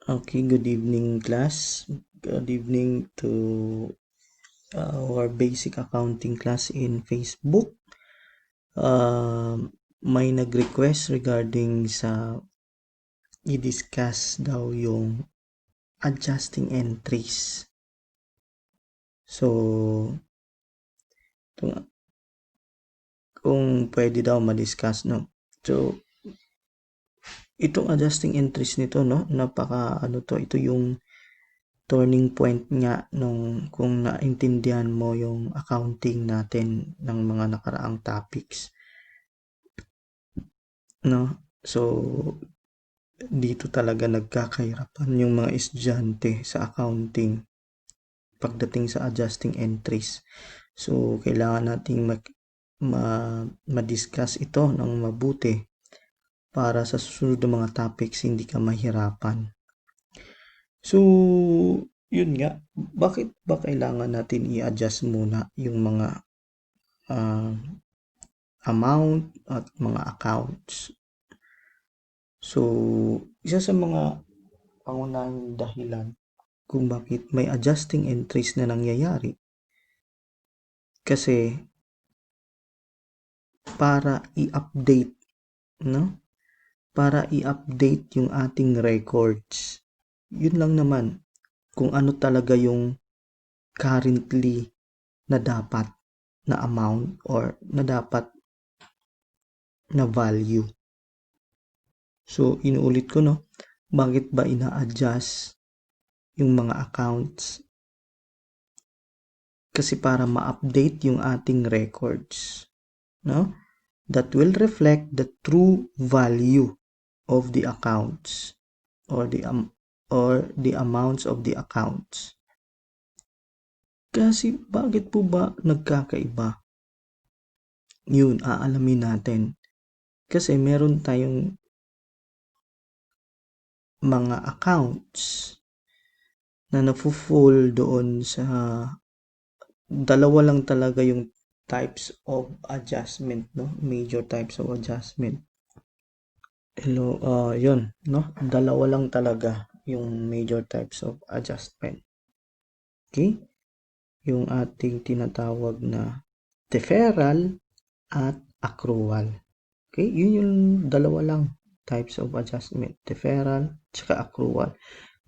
Okay, good evening, class. Good evening to our basic accounting class in Facebook. May nag-request regarding sa i-discuss daw yung adjusting entries. So, kung pwede daw ma-discuss, no? So, itong adjusting entries nito, no? Ito yung turning point nga nung kung naintindihan mo yung accounting natin ng mga nakaraang topics, no? So dito talaga nagkakahirapan yung mga estudyante sa accounting pagdating sa adjusting entries. So kailangan nating ma-discuss ito ng mabuti para sa susunod na mga topics hindi ka mahirapan. So, yun nga, bakit ba kailangan natin i-adjust muna yung mga amount at mga accounts? So, isa sa mga pangunahing dahilan kung bakit may adjusting entries na nangyayari kasi para i-update, no? Para i-update yung ating records. Yun lang naman kung ano talaga yung currently na dapat na amount or na dapat na value. So, inuulit ko, no? Bakit ba ina-adjust yung mga accounts? Kasi para ma-update yung ating records, no? That will reflect the true value of the accounts or the amounts of the accounts. Kasi bakit po ba nagkakaiba? Yun, aalamin natin. Kasi meron tayong mga accounts na nafu-fall doon sa dalawa lang talaga yung types of adjustment, no? Major types of adjustment. Yun, no? Dalawa lang talaga yung major types of adjustment. Okay? Yung ating tinatawag na deferral at accrual. Okay? Yun yung dalawa lang types of adjustment, deferral at accrual.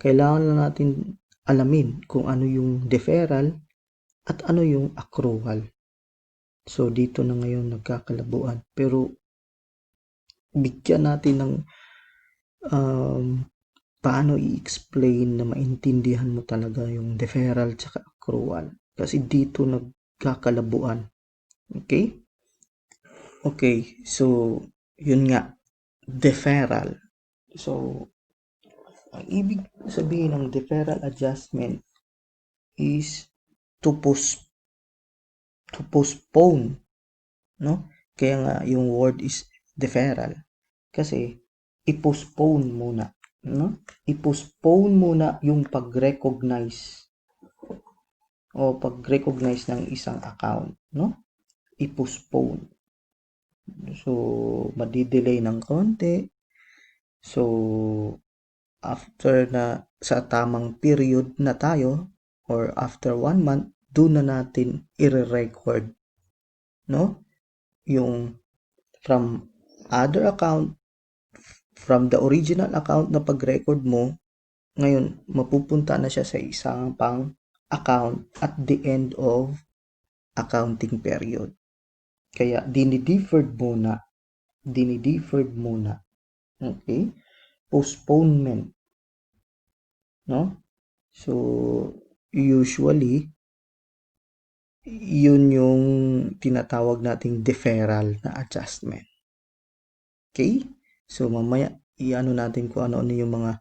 Kailangan lang natin alamin kung ano yung deferral at ano yung accrual. So, dito na ngayon nagkakalabuan. Pero, bigyan natin ng paano i-explain na maintindihan mo talaga yung deferral at accrual. Kasi dito nagkakalabuan. Okay? Okay, so, yun nga, deferral. So, ang ibig sabihin ng deferral adjustment is to postpone, no? Kaya nga yung word is deferral. Kasi i-postpone muna, no? I-postpone muna yung pag-recognize o pag-recognize ng isang account, no? I-postpone. So, madi-delay ng konti. So, after na sa tamang period na tayo or after 1 month, doon na natin i-record, no? Yung from other account, from the original account na pag-record mo, ngayon mapupunta na siya sa isang pang account at the end of accounting period. Kaya dinideferred muna. Okay? Postponement, no? So, usually, yun yung tinatawag nating deferral na adjustment. Okay? So, mamaya, i-ano natin kung ano-ano yung mga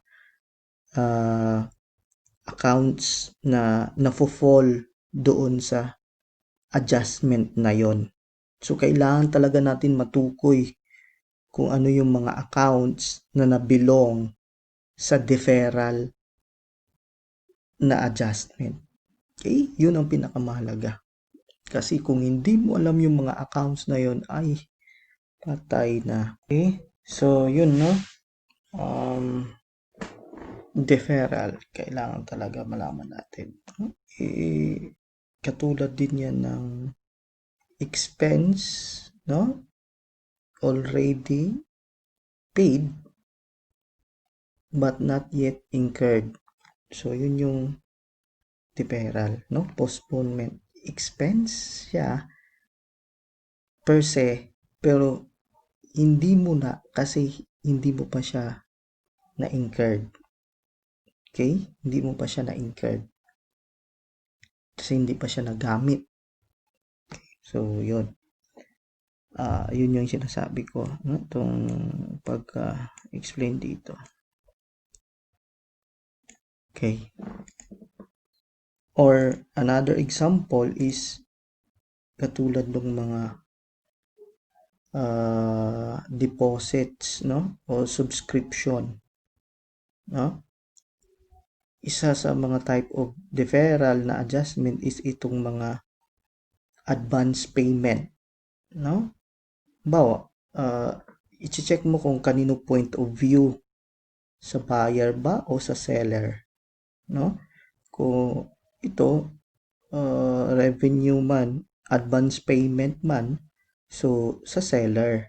accounts na nafo-fall doon sa adjustment na yon. So, kailangan talaga natin matukoy kung ano yung mga accounts na nabilong sa deferral na adjustment. Okay? Yun ang pinakamahalaga. Kasi kung hindi mo alam yung mga accounts na yon, ay patay na. Okay? So, yun, no? deferral, kailangan talaga malaman natin. Katulad din yan ng expense, no? Already paid but not yet incurred. So, yun yung deferral, no? Postponement. Expense siya per se, pero hindi mo na kasi hindi mo pa siya na-incurred. Okay? Hindi mo pa siya na-incurred. Kasi hindi pa siya nagamit. So, yun. Yun yung sinasabi ko, no? Itong pagka-explain dito. Okay. Or another example is katulad ng mga deposits, no? O subscription, no? Isa sa mga type of deferral na adjustment is itong mga advance payment, no? Bawa, i-check mo kung kanino point of view, sa buyer ba o sa seller, no? Kung ito revenue man, advance payment man, so sa seller,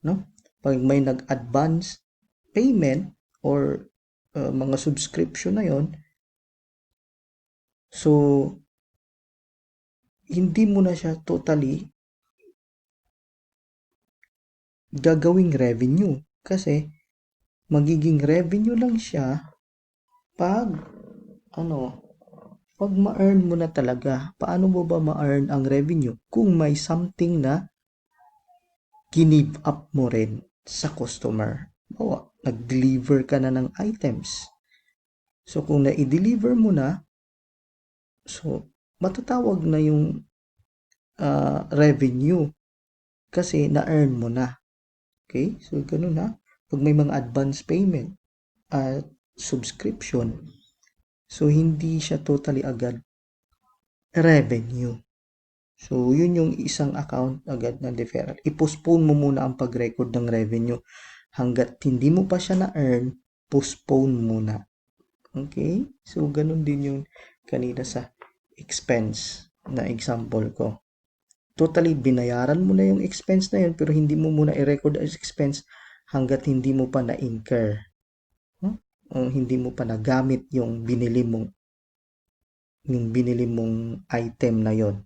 no? Pag may nag-advance payment or mga subscription na yon, so hindi mo na siya totally gagawing revenue kasi magiging revenue lang siya pag ma-earn mo na talaga. Paano mo ba ma-earn ang revenue kung may something na give up mo rin sa customer? Bawa, nag-deliver ka na ng items. So, kung na-i-deliver mo na, so, matatawag na yung revenue kasi na-earn mo na. Okay? So, ganun na. Pag may mga advance payment at subscription, so hindi siya totally agad revenue. So, yun yung isang account agad na deferral. I-postpone mo muna ang pag-record ng revenue. Hanggat hindi mo pa siya na-earn, postpone muna. Okay? So, ganun din yung kanina sa expense na example ko. Totally, binayaran mo na yung expense na yun, pero hindi mo muna i-record as expense hanggat hindi mo pa na-incur. Hindi mo pa nagamit yung binili mong item na yon.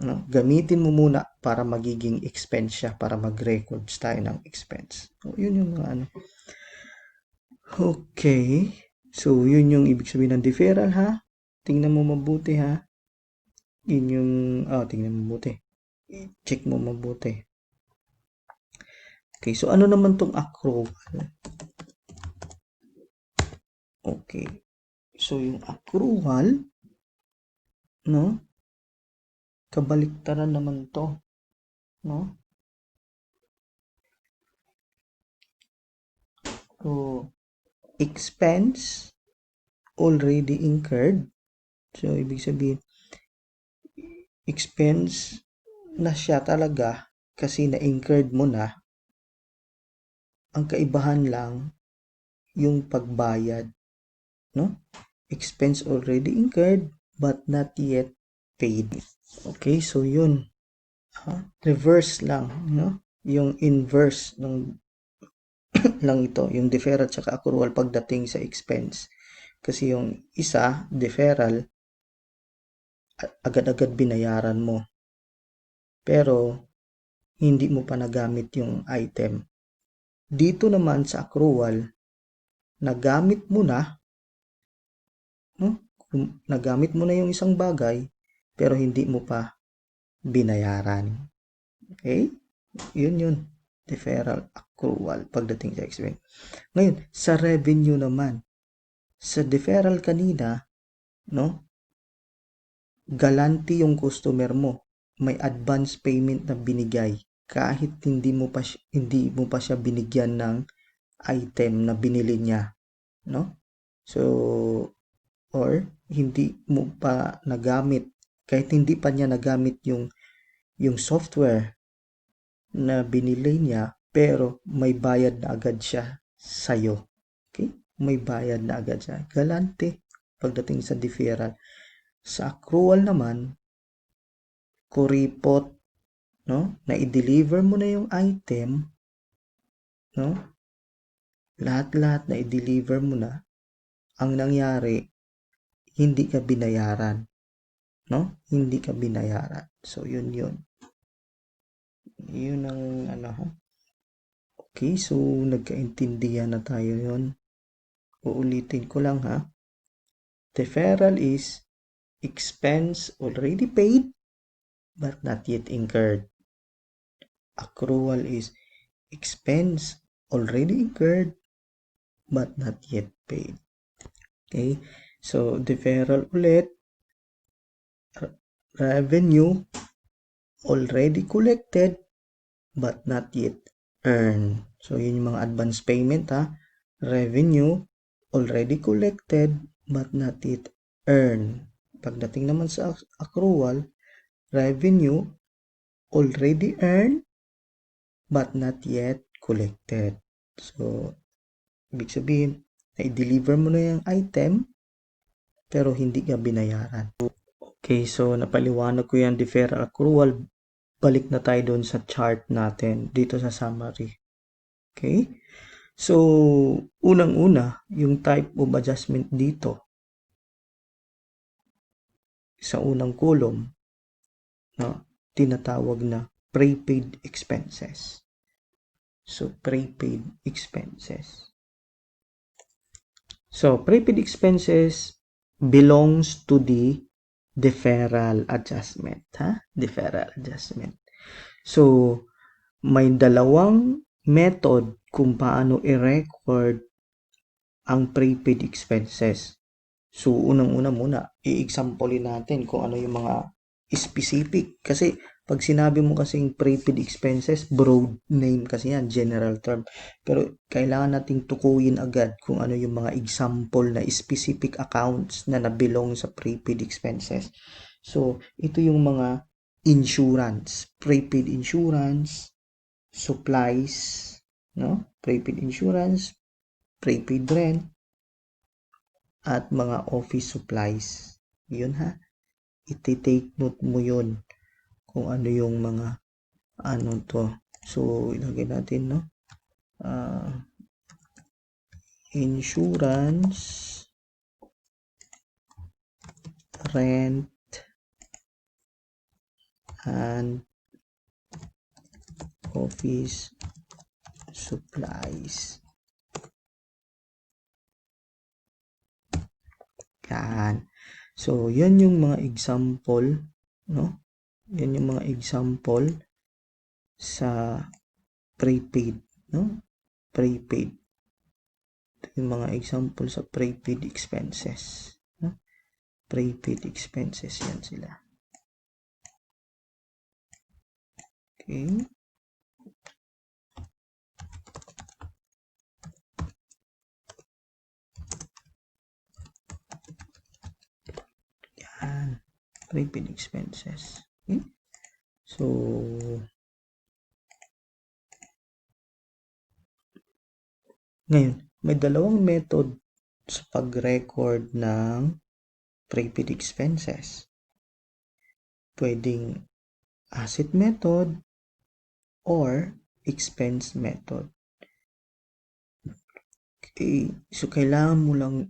No? Gamitin mo muna para magiging expense siya, para mag-records tayo ng expense. So, yun yung mga ano. Okay. So, yun yung ibig sabihin ng deferral, ha? Tingnan mo mabuti, ha? Yun yung, tingnan mo mabuti. Check mo mabuti. Okay, so ano naman tong accrual? Okay. So, yung accrual, no? Kabaliktaran naman to, no? So, expense already incurred. So, ibig sabihin, expense na siya talaga kasi na-incurred mo na. Ang kaibahan lang, yung pagbayad, no? Expense already incurred but not yet paid. Okay, so yun. Reverse lang, no? Yung inverse ng lang ito, yung deferral at accrual pagdating sa expense. Kasi yung isa, deferral, agad-agad binayaran mo. Pero, hindi mo pa nagamit yung item. Dito naman sa accrual, nagamit mo na, no? Nagamit mo na yung isang bagay, pero hindi mo pa binayaran. Okay? Yun. Deferral, accrual, pagdating sa expense. Ngayon, sa revenue naman, sa deferral kanina, no? Galante yung customer mo. May advance payment na binigay kahit hindi mo pa siya binigyan ng item na binili niya, no? So, or hindi mo pa nagamit, kahit hindi pa niya nagamit yung software na binili niya, pero may bayad na agad siya sa'yo. Okay? May bayad na agad siya. Galante pagdating sa deferral. Sa accrual naman, kuripot, no? Na i-deliver mo na yung item, no? Lahat-lahat na i-deliver mo na. Ang nangyari, hindi ka binayaran, no? Hindi ka binayaran. So, yun. Yun ang ha? Okay, so nagkaintindihan na tayo yun. Uulitin ko lang ha. Deferral is expense already paid but not yet incurred. Accrual is expense already incurred but not yet paid. Okay, so deferral ulit, revenue already collected but not yet earned. So yun yung mga advance payment ha. Revenue already collected but not yet earned. Pagdating naman sa accrual, revenue already earned but not yet collected. So ibig sabihin, na-deliver mo na yung item pero hindi ka binayaran. Okay, so napaliwanag ko yung deferral accrual. Balik na tayo doon sa chart natin dito sa summary. Okay? So, unang-una, yung type of adjustment dito sa unang column, no, tinatawag na prepaid expenses. So, prepaid expenses. So, prepaid expenses belongs to the deferral adjustment, ha? Deferral adjustment. So, may dalawang method kung paano i-record ang prepaid expenses. So, unang-una muna, i-examplein natin kung ano yung mga specific. Kasi, pag sinabi mo kasing prepaid expenses, broad name kasi yan, general term. Pero, kailangan nating tukuyin agad kung ano yung mga example na specific accounts na nabilong sa prepaid expenses. So, ito yung mga insurance, prepaid insurance, supplies, no? Prepaid insurance, prepaid rent, at mga office supplies. Yun ha. Iti-take note mo yun kung ano yung mga ano to. So, ilagay natin, no? Insurance, rent, and office supplies. Yan. So, yan yung mga example, no? Yan yung mga example sa prepaid, no? Prepaid. Ito yung mga example sa prepaid expenses, no? Prepaid expenses, yan sila. Okay. Yan. Prepaid expenses. Okay. So, ngayon, may dalawang method sa pag-record ng prepaid expenses. Pwedeng asset method or expense method. Okay. So, kailangan mo lang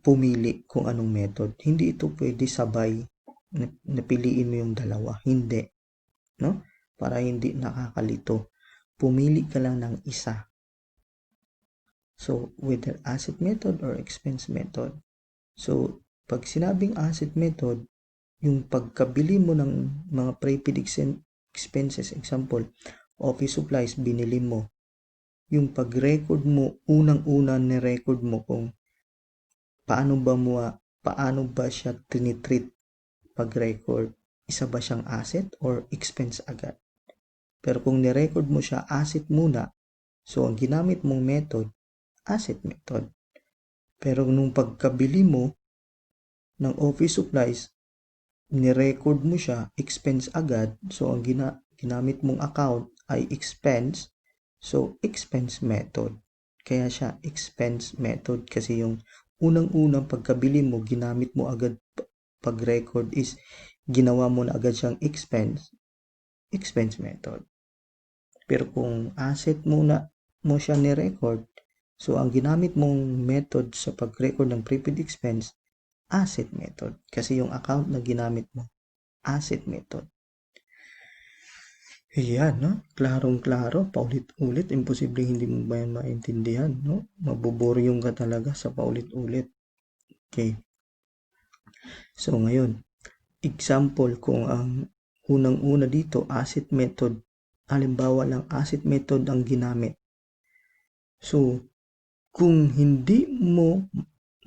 pumili kung anong method. Hindi ito pwede sabay napiliin mo yung dalawa. Hindi. No? Para hindi nakakalito. Pumili ka lang ng isa. So, whether asset method or expense method. So, pag sinabing asset method, yung pagkabili mo ng mga prepaid expenses, example, office supplies, binili mo. Yung pag-record mo, unang-una ni-record mo kung paano ba siya tinitreat pag-record. Isa ba siyang asset or expense agad? Pero kung ni-record mo siya asset muna, so ang ginamit mong method, asset method. Pero nung pagkabili mo ng office supplies, ni-record mo siya expense agad, so ang ginamit mong account ay expense, so expense method. Kaya siya expense method kasi yung unang-unang pagkabili mo, ginamit mo agad pag-record is ginawa mo na agad siyang expense method. Pero kung asset muna mo siya ni-record, so ang ginamit mong method sa pag-record ng prepaid expense, asset method. Kasi yung account na ginamit mo, asset method. Ayan, no? Klarong-klaro, paulit-ulit, imposible hindi mo ba yan maintindihan, no? Maboboryong ka talaga sa paulit-ulit. Okay. So, ngayon, example kung ang unang-una dito, asset method, halimbawa lang asset method ang ginamit. So, kung hindi mo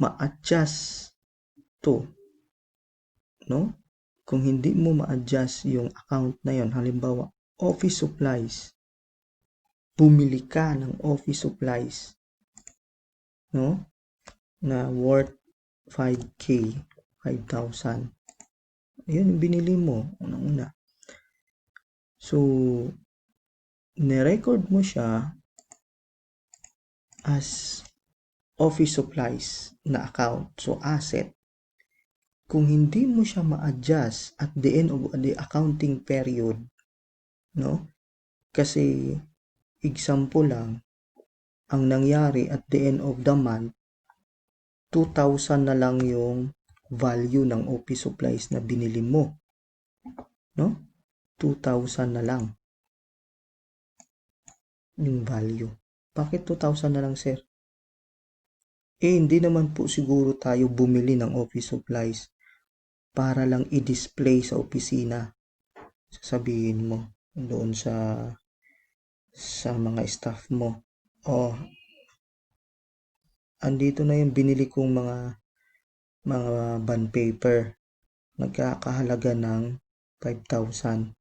ma-adjust to, no? Kung hindi mo ma-adjust yung account na yon, halimbawa, office supplies, bumili ka ng office supplies, no? Na worth 5K, 5,000. Yun yung binili mo, unang-una. So, nirecord mo siya as office supplies na account, so asset. Kung hindi mo siya ma-adjust at the end of the accounting period, no? Kasi example lang, ang nangyari at the end of the month, 2,000 na lang yung value ng office supplies na binili mo. No? 2,000 na lang yung value. Bakit 2,000 na lang, sir? Hindi naman po siguro tayo bumili ng office supplies para lang i-display sa opisina. Sasabihin mo doon sa mga staff mo. Andito na yung binili kong mga bond paper. Nagkakahalaga ng 5,000.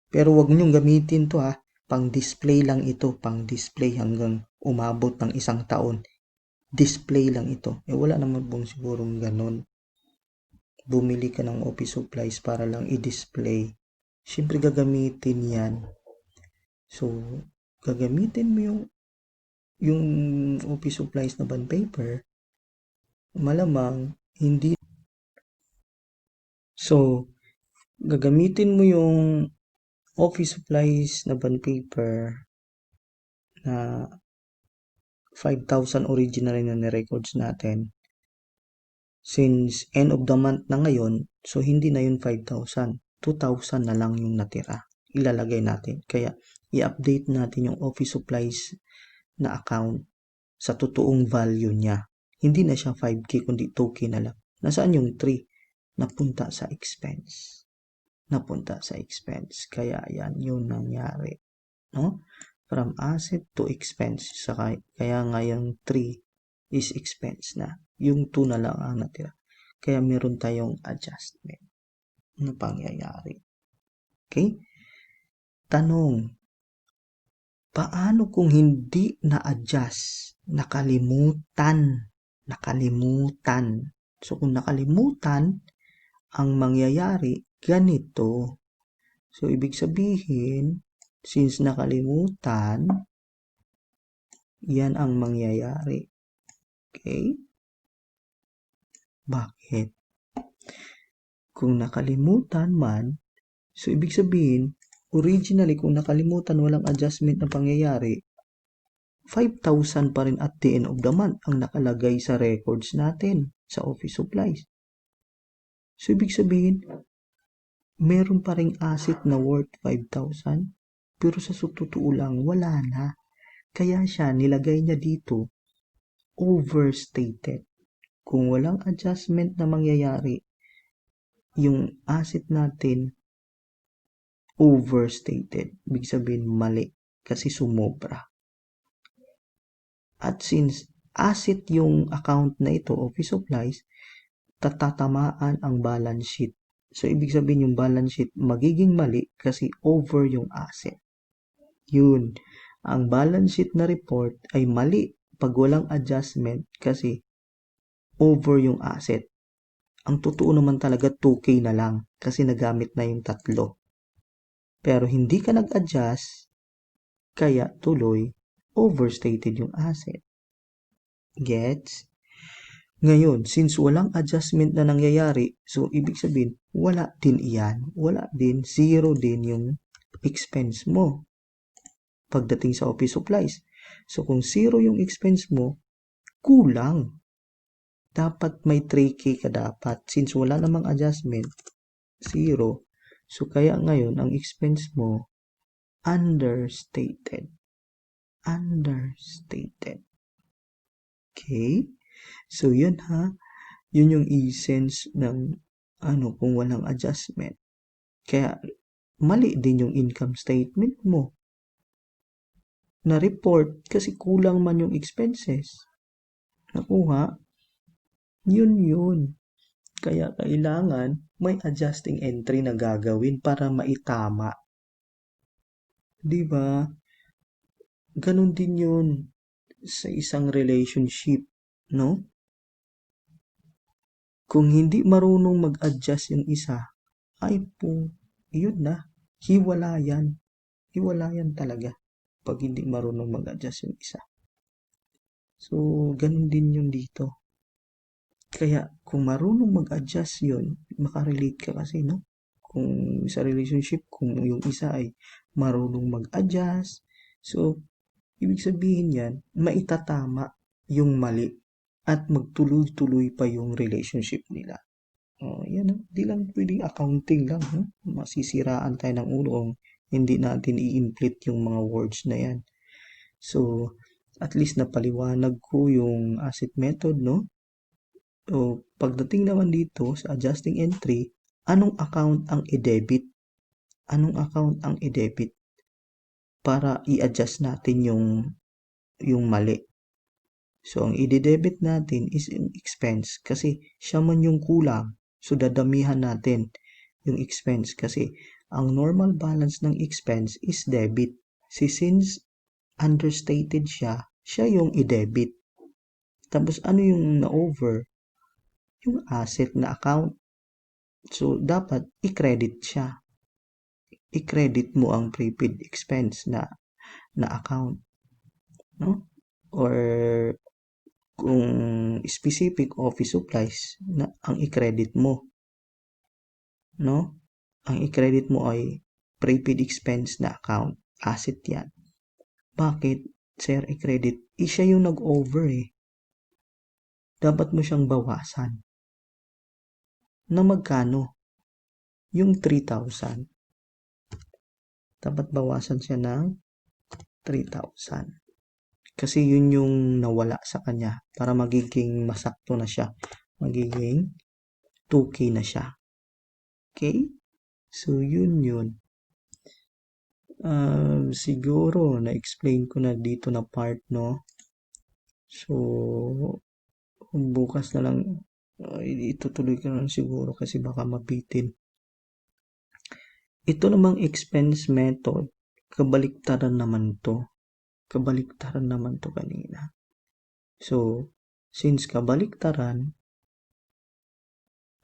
Pero wag niyong gamitin to ha. Pang-display lang ito. Pang-display hanggang umabot ng 1 taon. Display lang ito. Wala naman pong sigurong ganon. Bumili ka ng office supplies para lang i-display. Siyempre gagamitin yan. So, gagamitin mo yung office supplies na bond paper. Malamang hindi. So, gagamitin mo yung office supplies na bond paper na 5,000 original na ni-records natin. Since end of the month na ngayon, so hindi na yun 5,000. 2,000 na lang yung natira. Ilalagay natin. Kaya, i-update natin yung office supplies na account sa totoong value niya. Hindi na siya 5K kundi 2K na lang. Nasaan yung 3? Napunta sa expense. Kaya yan yung nangyari. No? From asset to expense. Kaya ngayon 3 is expense na. Yung 2 na lang ang natira. Kaya meron tayong adjustment na pangyayari. Okay? Tanong, paano kung hindi na-adjust? Nakalimutan. So, kung nakalimutan, ang mangyayari, ganito. So, ibig sabihin, since nakalimutan, yan ang mangyayari. Okay? Bakit? Kung nakalimutan man, so ibig sabihin, originally, kung nakalimutan, walang adjustment na pangyayari, 5,000 pa rin at the end of the month ang nakalagay sa records natin sa office supplies. So, ibig sabihin, meron pa ring asset na worth 5,000, pero sa totoo lang, wala na. Kaya siya, nilagay niya dito, overstated. Kung walang adjustment na mangyayari, yung asset natin, overstated. Ibig sabihin, mali. Kasi sumobra. At since asset yung account na ito, office supplies, tatatamaan ang balance sheet. So, ibig sabihin yung balance sheet magiging mali kasi over yung asset. Yun. Ang balance sheet na report ay mali pag walang adjustment kasi over yung asset. Ang totoo naman talaga 2K na lang kasi nagamit na yung 3. Pero hindi ka nag-adjust, kaya tuloy overstated yung asset. Gets? Ngayon, since walang adjustment na nangyayari, so ibig sabihin, wala din iyan. Wala din, zero din yung expense mo pagdating sa office supplies. So kung zero yung expense mo, kulang. Dapat may 3K ka dapat. Since wala namang adjustment, zero. So kaya ngayon, ang expense mo, understated. Understated. Okay? So yun ha. Yun yung essence ng kung walang adjustment. Kaya mali din yung income statement mo na report kasi kulang man yung expenses. Nakuha? Yun. Kaya kailangan may adjusting entry na gagawin para maitama. Diba? Ganon din yun sa isang relationship, no? Kung hindi marunong mag-adjust yung isa, ay po, yun na, hiwalayan. Hiwalayan talaga pag hindi marunong mag-adjust yung isa. So, ganun din yung dito. Kaya, kung marunong mag-adjust yun, makarelate ka kasi, no? Kung sa relationship, kung yung isa ay marunong mag-adjust, so, ibig sabihin yan, maitatama yung mali at magtuloy-tuloy pa yung relationship nila. Yan, di lang pwedeng accounting lang. Masisiraan tayo ng ulo kung hindi natin i-implement yung mga words na yan. So, at least napaliwanag ko yung asset method, no? So, pagdating naman dito sa adjusting entry, anong account ang i-debit? Anong account ang i-debit? Para i-adjust natin yung mali. So, ang i-debit natin is yung expense kasi siya man yung kulang. So, dadamihan natin yung expense kasi ang normal balance ng expense is debit. Since understated siya yung i-debit. Tapos, ano yung na-over? Yung asset na account. So, dapat i-credit siya. I-credit mo ang prepaid expense na account. No? Or kung specific office supplies na ang i-credit mo. No? Ang i-credit mo ay prepaid expense na account. Asset yan. Bakit, sir, i-credit? Siya yung nag-over eh. Dapat mo siyang bawasan. Na magkano? Yung 3,000. Dapat bawasan siya ng 3,000. Kasi yun yung nawala sa kanya para magiging masakto na siya. Magiging 2K na siya. Okay? So, yun. Siguro, na-explain ko na dito na part, no? So, bukas na lang, itutuloy ko na lang siguro kasi baka mabitin. Ito namang expense method, kabaliktaran naman to. Kabaliktaran naman to kanina. So, since kabaliktaran,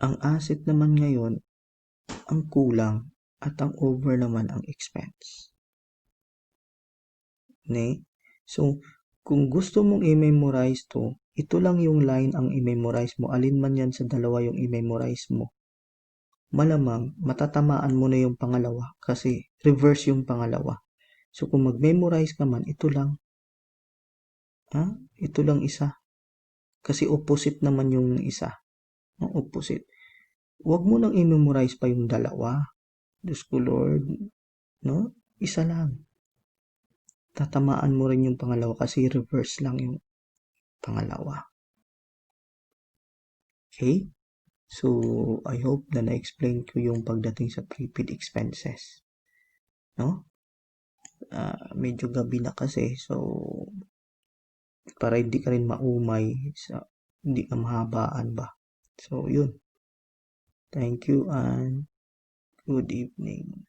ang asset naman ngayon, ang kulang at ang over naman ang expense. Ne? So, kung gusto mong i-memorize to, ito lang yung line ang i-memorize mo. Alin man yan sa dalawa yung i-memorize mo. Malamang, matatamaan mo na yung pangalawa kasi reverse yung pangalawa. So, kung mag-memorize ka man, ito lang. Ito lang isa. Kasi opposite naman yung isa. Opposite. Huwag mo nang i-memorize pa yung dalawa. Diyos ko Lord. No? Isa lang. Tatamaan mo rin yung pangalawa kasi reverse lang yung pangalawa. Okay? So, I hope na na-explain ko yung pagdating sa prepaid expenses. No? Medyo gabi na kasi. So, para hindi ka rin maumay, hindi ka mahabaan ba. So, yun. Thank you and good evening.